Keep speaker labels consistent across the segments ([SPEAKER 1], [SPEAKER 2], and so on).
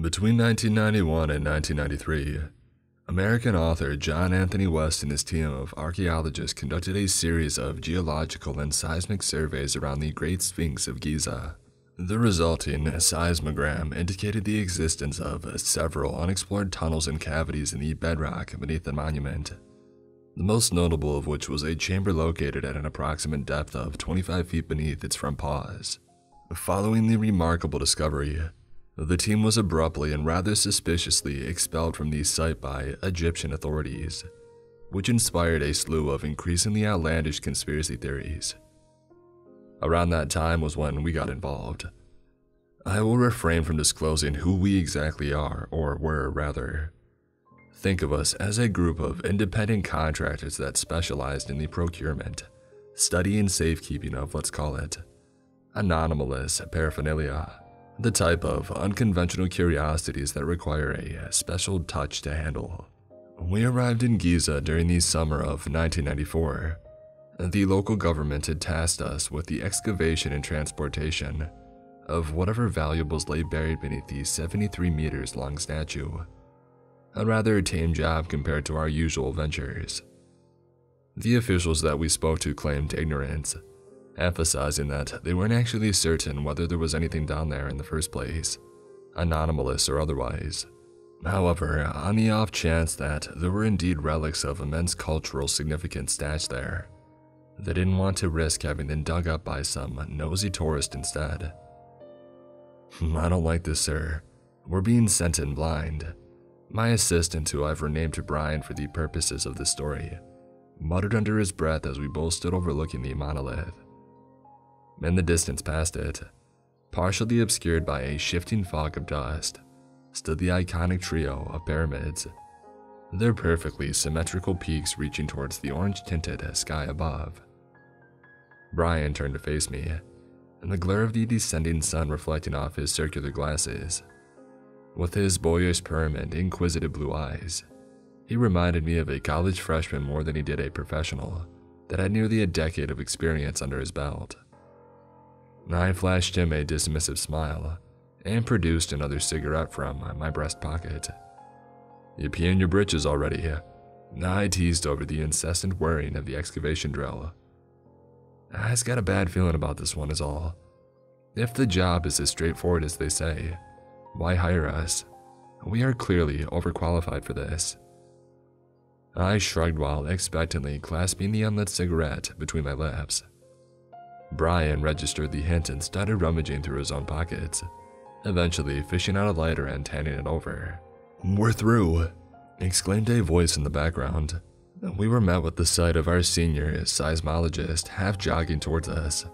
[SPEAKER 1] Between 1991 and 1993, American author John Anthony West and his team of archaeologists conducted a series of geological and seismic surveys around the Great Sphinx of Giza. The resulting seismogram indicated the existence of several unexplored tunnels and cavities in the bedrock beneath the monument, the most notable of which was a chamber located at an approximate depth of 25 feet beneath its front paws. Following the remarkable discovery, the team was abruptly and rather suspiciously expelled from the site by Egyptian authorities, which inspired a slew of increasingly outlandish conspiracy theories. Around that time was when we got involved. I will refrain from disclosing who we exactly are, or were rather. Think of us as a group of independent contractors that specialized in the procurement, study, and safekeeping of, let's call it, anomalous paraphernalia. The type of unconventional curiosities that require a special touch to handle. We arrived in Giza during the summer of 1994. The local government had tasked us with the excavation and transportation of whatever valuables lay buried beneath the 73 meters long statue. A rather tame job compared to our usual ventures. The officials that we spoke to claimed ignorance, emphasizing that they weren't actually certain whether there was anything down there in the first place, anomalous or otherwise. However, on the off chance that there were indeed relics of immense cultural significance stashed there, they didn't want to risk having them dug up by some nosy tourist instead. I don't like this, sir. We're being sent in blind. My assistant, who I've renamed Brian for the purposes of this story, muttered under his breath as we both stood overlooking the monolith. In the distance past it, partially obscured by a shifting fog of dust, stood the iconic trio of pyramids, their perfectly symmetrical peaks reaching towards the orange-tinted sky above. Brian turned to face me, and the glare of the descending sun reflecting off his circular glasses. With his boyish perm and inquisitive blue eyes, he reminded me of a college freshman more than he did a professional that had nearly a decade of experience under his belt. I flashed him a dismissive smile and produced another cigarette from my breast pocket. "You peeing your britches already?" I teased over the incessant whirring of the excavation drill. I just got a bad feeling about this one is all. If the job is as straightforward as they say, why hire us? We are clearly overqualified for this. I shrugged while expectantly clasping the unlit cigarette between my lips. Brian registered the hint and started rummaging through his own pockets, eventually fishing out a lighter and handing it over. "We're through," exclaimed a voice in the background. We were met with the sight of our senior seismologist half jogging towards us.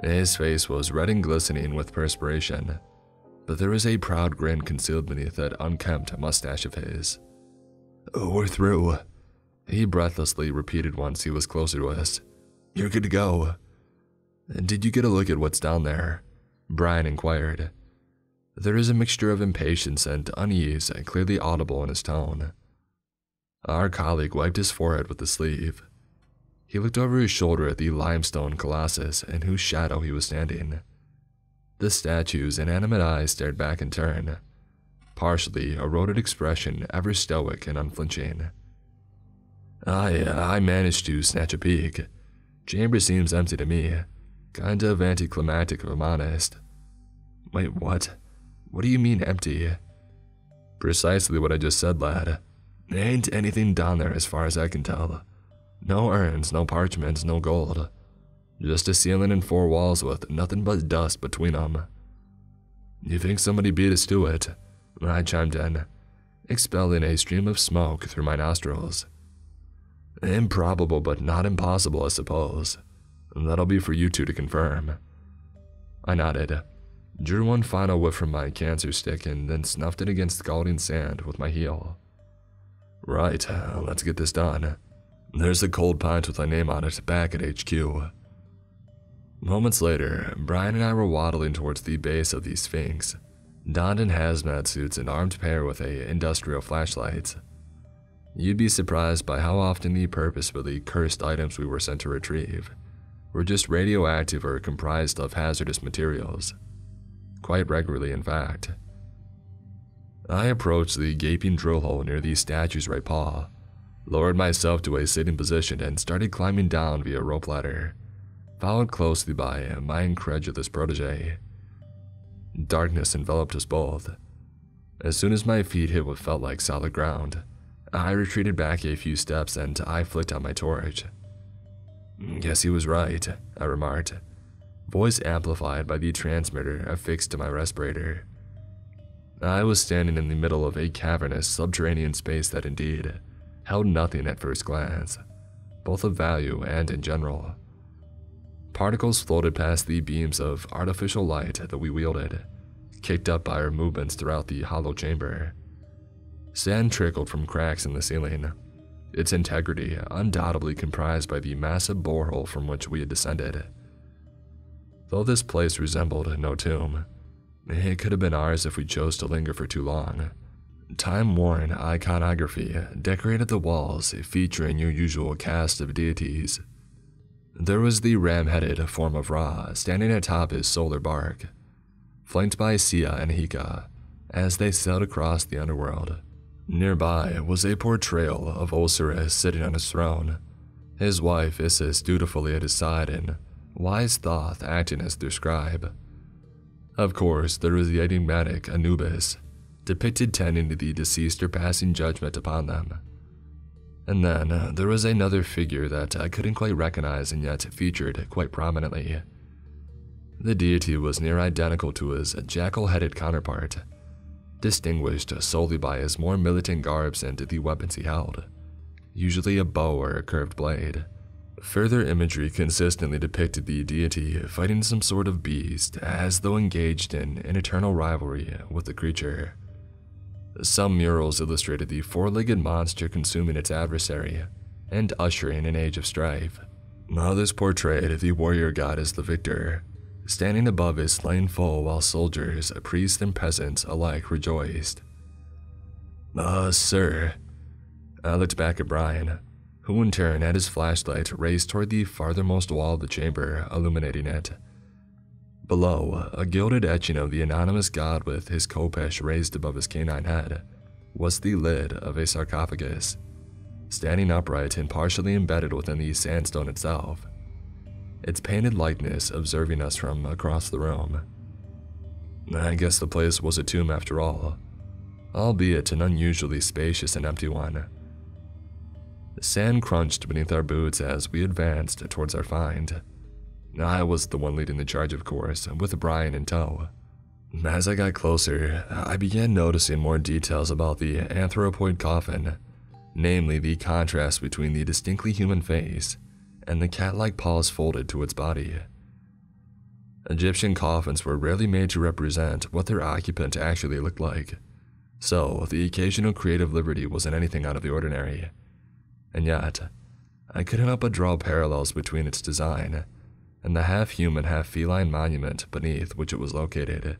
[SPEAKER 1] His face was red and glistening with perspiration, but there was a proud grin concealed beneath that unkempt mustache of his. "We're through," he breathlessly repeated once he was closer to us. "You're good to go." "Did you get a look at what's down there?" Brian inquired. There is a mixture of impatience and unease clearly audible in his tone. Our colleague wiped his forehead with the sleeve. He looked over his shoulder at the limestone colossus in whose shadow he was standing. The statue's inanimate eyes stared back in turn, partially eroded expression ever stoic and unflinching. I managed to snatch a peek. Chamber seems empty to me. Kind of anticlimactic if I'm honest." "Wait, what? What do you mean empty?" "Precisely what I just said, lad. Ain't anything down there as far as I can tell. No urns, no parchments, no gold. Just a ceiling and four walls with nothing but dust between them." "You think somebody beat us to it?" I chimed in, expelling a stream of smoke through my nostrils. "Improbable, but not impossible, I suppose. That'll be for you two to confirm." I nodded, drew one final whiff from my cancer stick, and then snuffed it against scalding sand with my heel. "Right, let's get this done. There's a cold pint with my name on it back at HQ." Moments later, Brian and I were waddling towards the base of the Sphinx, donned in hazmat suits and armed pair with industrial flashlights. You'd be surprised by how often the purposefully cursed items we were sent to retrieve were just radioactive or comprised of hazardous materials. Quite regularly, in fact. I approached the gaping drill hole near the statue's right paw, lowered myself to a sitting position, and started climbing down via rope ladder, followed closely by my incredulous protege. Darkness enveloped us both. As soon as my feet hit what felt like solid ground, I retreated back a few steps and I flicked on my torch. "Guess he was right," I remarked, voice amplified by the transmitter affixed to my respirator. I was standing in the middle of a cavernous subterranean space that indeed held nothing at first glance, both of value and in general. Particles floated past the beams of artificial light that we wielded, kicked up by our movements throughout the hollow chamber. Sand trickled from cracks in the ceiling, its integrity undoubtedly comprised by the massive borehole from which we had descended. Though this place resembled no tomb, it could have been ours if we chose to linger for too long. Time-worn iconography decorated the walls, featuring your usual cast of deities. There was the ram-headed form of Ra standing atop his solar bark, flanked by Sia and Hika as they sailed across the underworld. Nearby was a portrayal of Osiris sitting on his throne, his wife Isis dutifully at his side and wise Thoth acting as their scribe. Of course, there was the enigmatic Anubis, depicted tending to the deceased or passing judgment upon them. And then there was another figure that I couldn't quite recognize and yet featured quite prominently. The deity was near identical to his jackal-headed counterpart, distinguished solely by his more militant garbs and the weapons he held, usually a bow or a curved blade. Further imagery consistently depicted the deity fighting some sort of beast, as though engaged in an eternal rivalry with the creature. Some murals illustrated the four-legged monster consuming its adversary and ushering an age of strife. Others portrayed the warrior god as the victor, standing above his slain foe while soldiers, priests, and peasants alike rejoiced. Sir." I looked back at Brian, who in turn had his flashlight raised toward the farthermost wall of the chamber, illuminating it. Below, a gilded etching of the anonymous god with his khopesh raised above his canine head was the lid of a sarcophagus, standing upright and partially embedded within the sandstone itself, its painted likeness observing us from across the room. I guess the place was a tomb after all, albeit an unusually spacious and empty one. The sand crunched beneath our boots as we advanced towards our find. I was the one leading the charge, of course, with Brian in tow. As I got closer, I began noticing more details about the anthropoid coffin, namely the contrast between the distinctly human face and the cat-like paws folded to its body. Egyptian coffins were rarely made to represent what their occupant actually looked like, so the occasional creative liberty wasn't anything out of the ordinary. And yet, I couldn't help but draw parallels between its design and the half-human, half-feline monument beneath which it was located,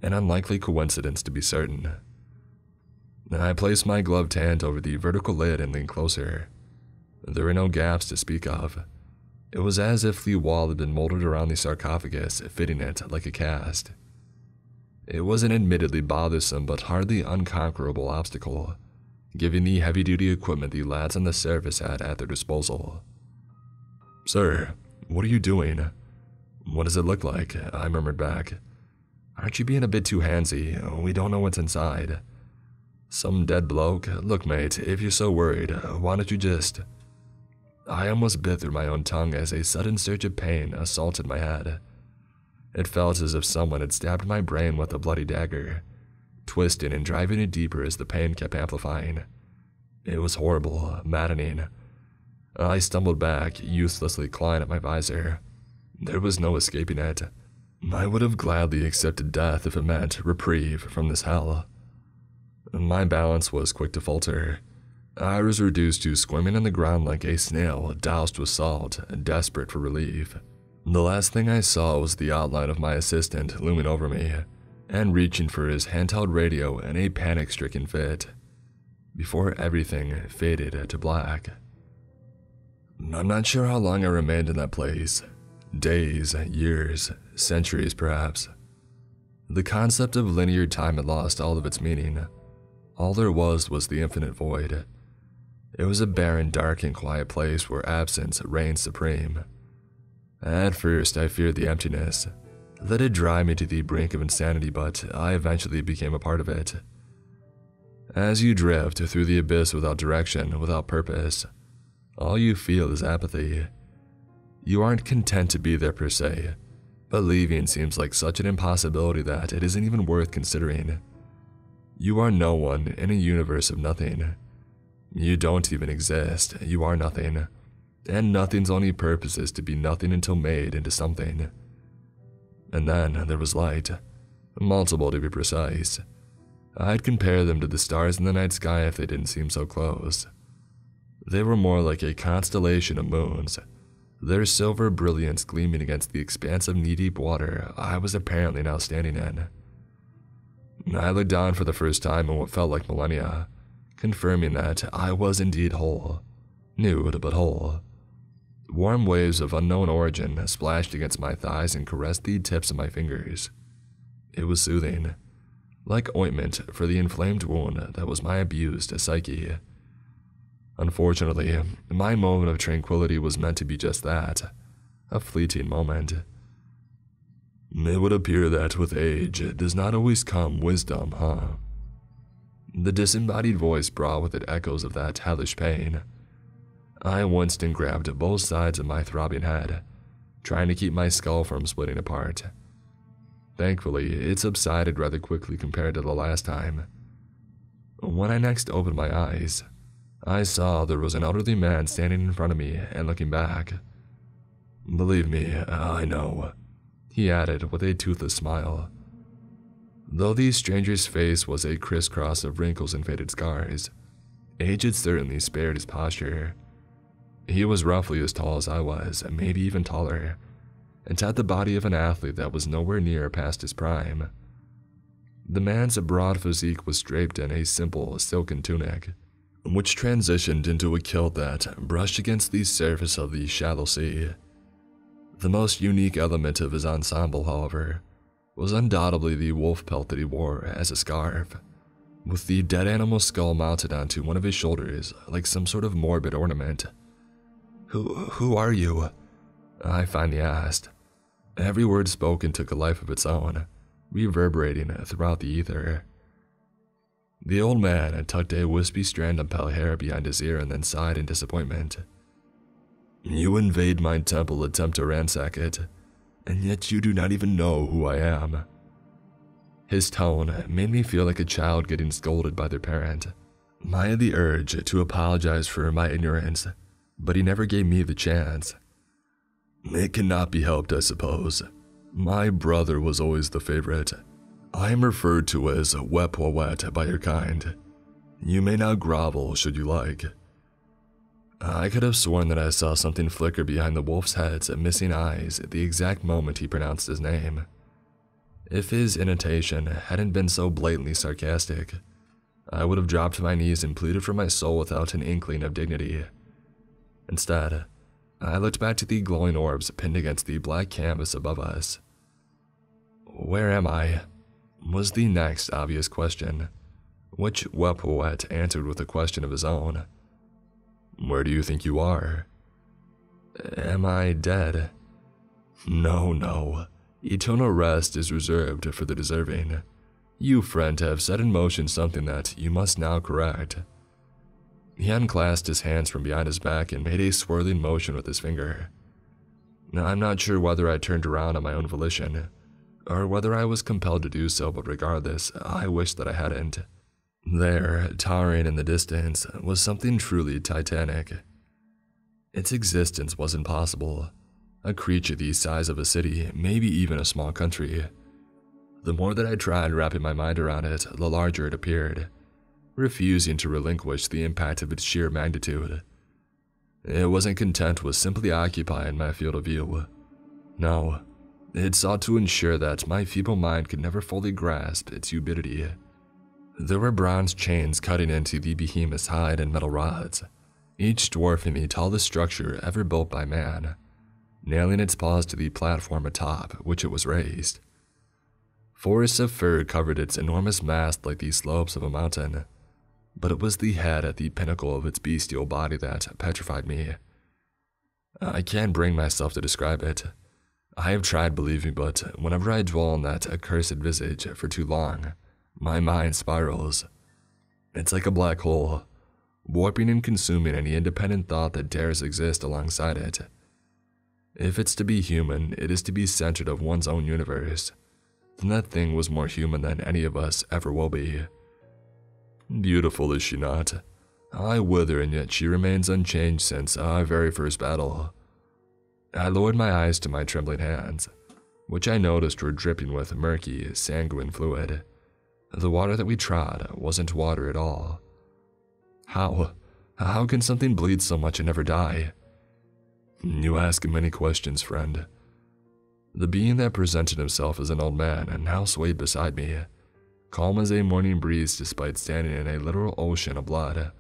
[SPEAKER 1] an unlikely coincidence to be certain. I placed my gloved hand over the vertical lid and leaned closer. There were no gaps to speak of. It was as if the wall had been molded around the sarcophagus, fitting it like a cast. It was an admittedly bothersome but hardly unconquerable obstacle, given the heavy-duty equipment the lads on the surface had at their disposal. "Sir, what are you doing?" "What does it look like?" I murmured back. "Aren't you being a bit too handsy? We don't know what's inside." "Some dead bloke? Look, mate, if you're so worried, why don't you just—" I almost bit through my own tongue as a sudden surge of pain assaulted my head. It felt as if someone had stabbed my brain with a bloody dagger, twisting and driving it deeper as the pain kept amplifying. It was horrible, maddening. I stumbled back, uselessly clawing at my visor. There was no escaping it. I would have gladly accepted death if it meant reprieve from this hell. My balance was quick to falter. I was reduced to squirming on the ground like a snail doused with salt, desperate for relief. The last thing I saw was the outline of my assistant looming over me, and reaching for his handheld radio in a panic-stricken fit, before everything faded to black. I'm not sure how long I remained in that place. Days, years, centuries perhaps. The concept of linear time had lost all of its meaning. All there was the infinite void. It was a barren, dark, and quiet place where absence reigned supreme. At first, I feared the emptiness. Let it drive me to the brink of insanity, but I eventually became a part of it. As you drift through the abyss without direction, without purpose, all you feel is apathy. You aren't content to be there per se, but leaving seems like such an impossibility that it isn't even worth considering. You are no one in a universe of nothing. You don't even exist, you are nothing. And nothing's only purpose is to be nothing until made into something. And then there was light. Multiple to be precise. I'd compare them to the stars in the night sky if they didn't seem so close. They were more like a constellation of moons, their silver brilliance gleaming against the expanse of knee-deep water I was apparently now standing in. I looked down for the first time in what felt like millennia, confirming that I was indeed whole. Nude, but whole. Warm waves of unknown origin splashed against my thighs and caressed the tips of my fingers. It was soothing, like ointment for the inflamed wound that was my abused psyche. Unfortunately, my moment of tranquility was meant to be just that, a fleeting moment. It would appear that with age does not always come wisdom, huh? The disembodied voice brought with it echoes of that hellish pain. I winced and grabbed both sides of my throbbing head, trying to keep my skull from splitting apart. Thankfully, it subsided rather quickly compared to the last time. When I next opened my eyes, I saw there was an elderly man standing in front of me and looking back. "Believe me, I know," he added with a toothless smile. Though the stranger's face was a crisscross of wrinkles and faded scars, age had certainly spared his posture. He was roughly as tall as I was, maybe even taller, and had the body of an athlete that was nowhere near past his prime. The man's broad physique was draped in a simple silken tunic, which transitioned into a kilt that brushed against the surface of the shallow sea. The most unique element of his ensemble, however, was undoubtedly the wolf pelt that he wore as a scarf, with the dead animal's skull mounted onto one of his shoulders like some sort of morbid ornament. Who are you?" I finally asked. Every word spoken took a life of its own, reverberating throughout the ether. The old man had tucked a wispy strand of pale hair behind his ear and then sighed in disappointment. "You invade my temple, attempt to ransack it, and yet you do not even know who I am." His tone made me feel like a child getting scolded by their parent. I had the urge to apologize for my ignorance, but he never gave me the chance. "It cannot be helped, I suppose. My brother was always the favorite. I am referred to as Wet by your kind. You may now grovel should you like." I could have sworn that I saw something flicker behind the wolf's head's missing eyes at the exact moment he pronounced his name. If his intonation hadn't been so blatantly sarcastic, I would have dropped to my knees and pleaded for my soul without an inkling of dignity. Instead, I looked back to the glowing orbs pinned against the black canvas above us. "Where am I?" was the next obvious question, which Wet answered with a question of his own. "Where do you think you are?" "Am I dead?" No. Eternal rest is reserved for the deserving. You, friend, have set in motion something that you must now correct." He unclasped his hands from behind his back and made a swirling motion with his finger. I'm not sure whether I turned around on my own volition, or whether I was compelled to do so, but regardless, I wished that I hadn't. There, towering in the distance, was something truly titanic. Its existence was impossible. A creature the size of a city, maybe even a small country. The more that I tried wrapping my mind around it, the larger it appeared, refusing to relinquish the impact of its sheer magnitude. It wasn't content with simply occupying my field of view. No, it sought to ensure that my feeble mind could never fully grasp its ubiquity. There were bronze chains cutting into the behemoth's hide and metal rods, each dwarfing the tallest structure ever built by man, nailing its paws to the platform atop which it was raised. Forests of fur covered its enormous mast like the slopes of a mountain, but it was the head at the pinnacle of its bestial body that petrified me. I can't bring myself to describe it. I have tried believing, but whenever I dwell on that accursed visage for too long, my mind spirals. It's like a black hole, warping and consuming any independent thought that dares exist alongside it. If it's to be human, it is to be centered of one's own universe. Then that thing was more human than any of us ever will be. Beautiful, is she not? I wither, and yet she remains unchanged since our very first battle. I lowered my eyes to my trembling hands, which I noticed were dripping with murky, sanguine fluid. The water that we trod wasn't water at all. How can something bleed so much and never die? You ask many questions, friend. The being that presented himself as an old man and now swayed beside me, calm as a morning breeze despite standing in a literal ocean of blood.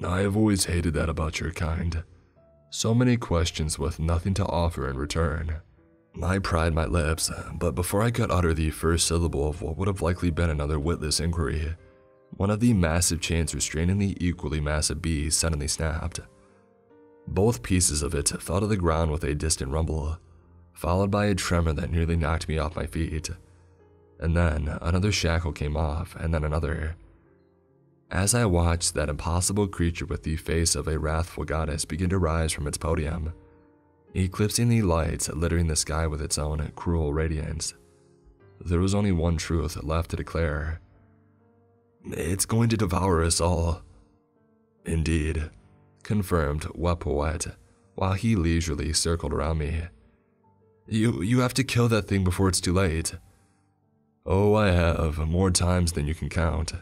[SPEAKER 1] I have always hated that about your kind. So many questions with nothing to offer in return. I pried my lips, but before I could utter the first syllable of what would have likely been another witless inquiry, one of the massive chains restraining the equally massive bee suddenly snapped. Both pieces of it fell to the ground with a distant rumble, followed by a tremor that nearly knocked me off my feet. And then another shackle came off, and then another. As I watched that impossible creature with the face of a wrathful goddess begin to rise from its podium, eclipsing the lights, littering the sky with its own cruel radiance, there was only one truth left to declare. It's going to devour us all. Indeed, confirmed Wepawet, while he leisurely circled around me. You have to kill that thing before it's too late. Oh, I have, more times than you can count.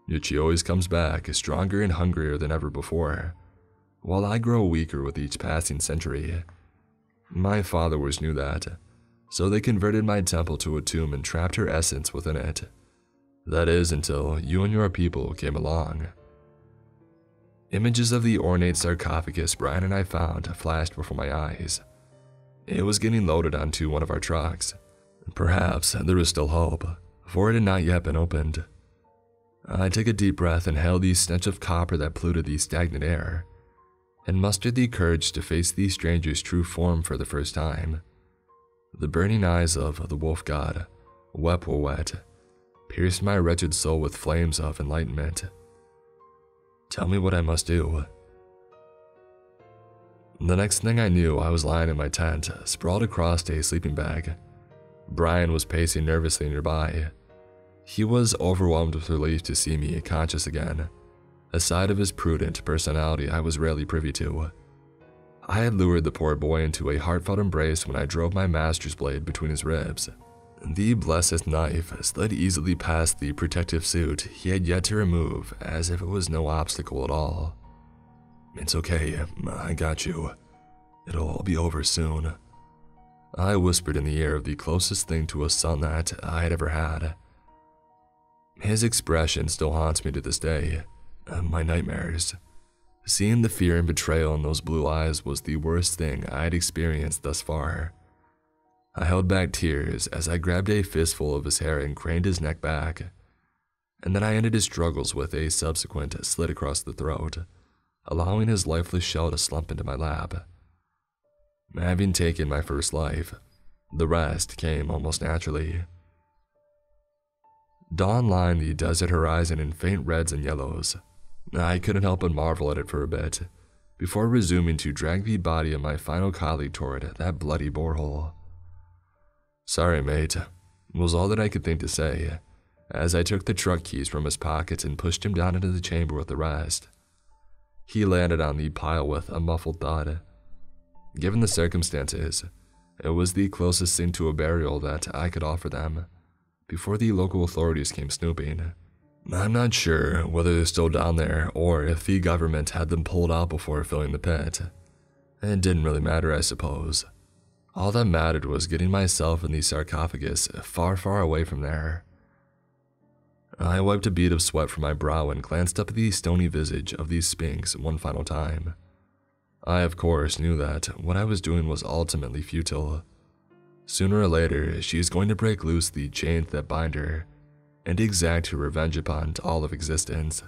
[SPEAKER 1] Yet she always comes back, stronger and hungrier than ever before, while I grow weaker with each passing century. My followers knew that, so they converted my temple to a tomb and trapped her essence within it. That is, until you and your people came along. Images of the ornate sarcophagus Brian and I found flashed before my eyes. It was getting loaded onto one of our trucks. Perhaps there was still hope, for it had not yet been opened. I took a deep breath and inhaled the stench of copper that polluted the stagnant air, and mustered the courage to face the stranger's true form for the first time. The burning eyes of the wolf god, Wepawet, pierced my wretched soul with flames of enlightenment. Tell me what I must do. The next thing I knew, I was lying in my tent, sprawled across a sleeping bag. Brian was pacing nervously nearby. He was overwhelmed with relief to see me conscious again, a side of his prudent personality I was rarely privy to. I had lured the poor boy into a heartfelt embrace when I drove my master's blade between his ribs. The blessed knife slid easily past the protective suit he had yet to remove, as if it was no obstacle at all. It's okay, I got you. It'll all be over soon. I whispered in the ear of the closest thing to a son that I had ever had. His expression still haunts me to this day. My nightmares. Seeing the fear and betrayal in those blue eyes was the worst thing I had experienced thus far. I held back tears as I grabbed a fistful of his hair and craned his neck back, and then I ended his struggles with a subsequent slit across the throat, allowing his lifeless shell to slump into my lap. Having taken my first life, the rest came almost naturally. Dawn lined the desert horizon in faint reds and yellows. I couldn't help but marvel at it for a bit, before resuming to drag the body of my final colleague toward that bloody borehole. Sorry, mate, was all that I could think to say, as I took the truck keys from his pockets and pushed him down into the chamber with the rest. He landed on the pile with a muffled thud. Given the circumstances, it was the closest thing to a burial that I could offer them, before the local authorities came snooping. I'm not sure whether they're still down there or if the government had them pulled out before filling the pit. It didn't really matter, I suppose. All that mattered was getting myself in the sarcophagus far, far away from there. I wiped a bead of sweat from my brow and glanced up at the stony visage of the Sphinx one final time. I, of course, knew that what I was doing was ultimately futile. Sooner or later, she is going to break loose the chains that bind her and exact her revenge upon all of existence.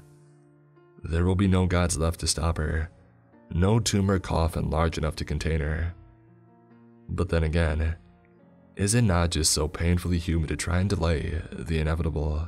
[SPEAKER 1] There will be no gods left to stop her, no tomb or coffin large enough to contain her. But then again, is it not just so painfully human to try and delay the inevitable?